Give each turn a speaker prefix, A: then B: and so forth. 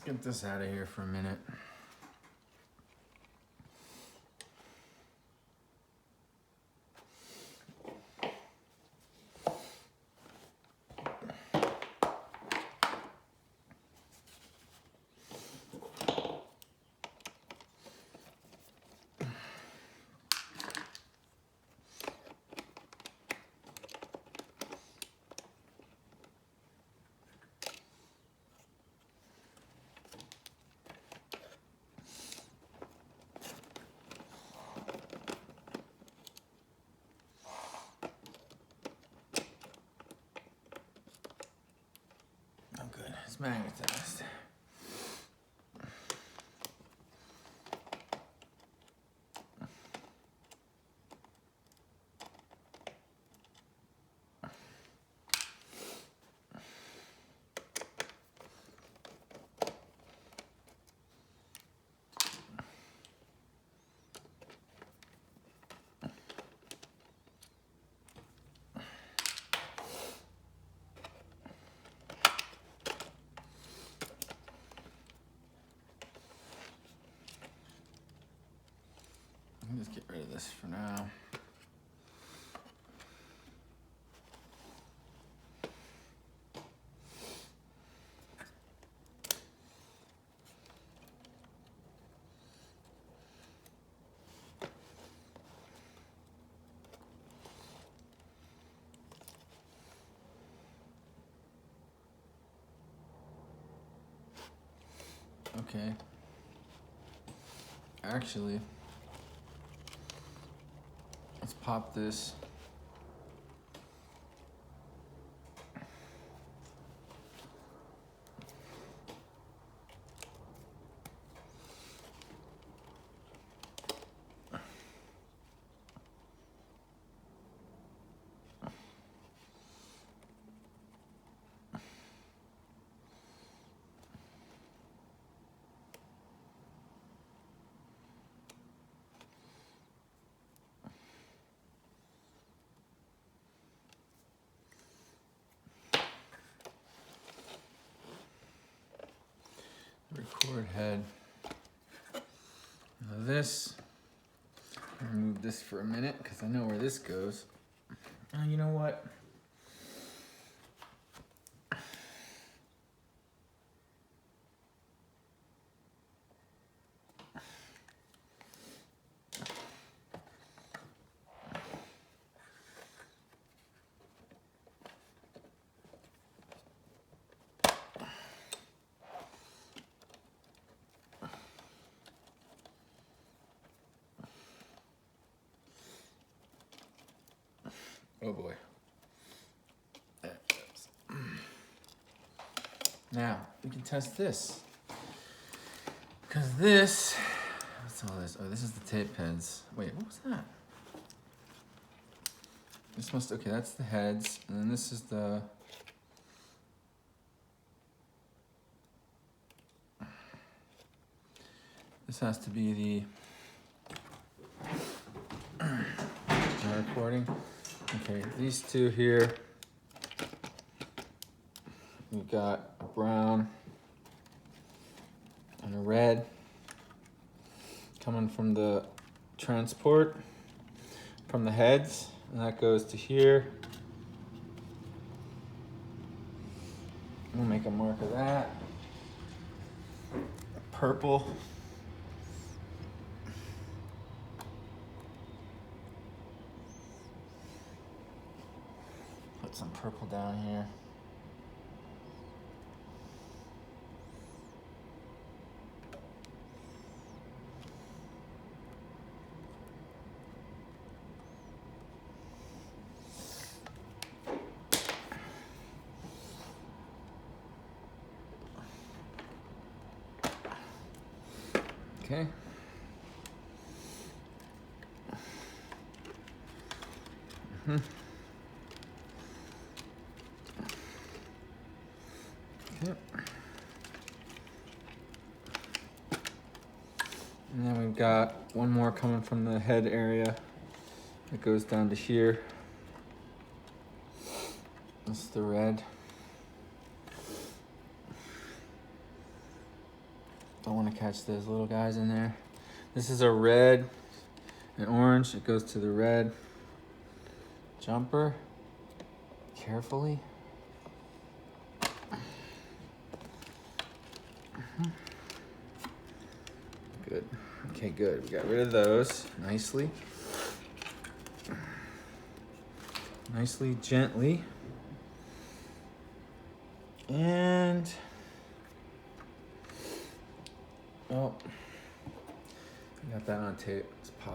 A: Let's get this out of here for a minute. Oh, good. It's magnetized. Let's get rid of this for now. Okay. Actually, let's pop this. Record head. Now this, I'll remove this for a minute because I know where this goes. Oh, you know what? Oh boy. There it goes. Now, we can test this. Because this, what's all this? Oh, this is the tape heads. Wait, what was that? This must, okay, that's the heads. And then this is the, this has to be the recording. Okay, these two here, we've got a brown and a red coming from the transport, from the heads, and that goes to here. We'll make a mark of that. Purple. Put some purple down here. Okay. Okay. And then we've got one more coming from the head area that goes down to here. That's the red. Don't want to catch those little guys in there. This is a red and orange. It goes to the red jumper. Carefully. Good. Okay, good. We got rid of those nicely. Nicely, gently. And, oh, I got that on tape. Let's pop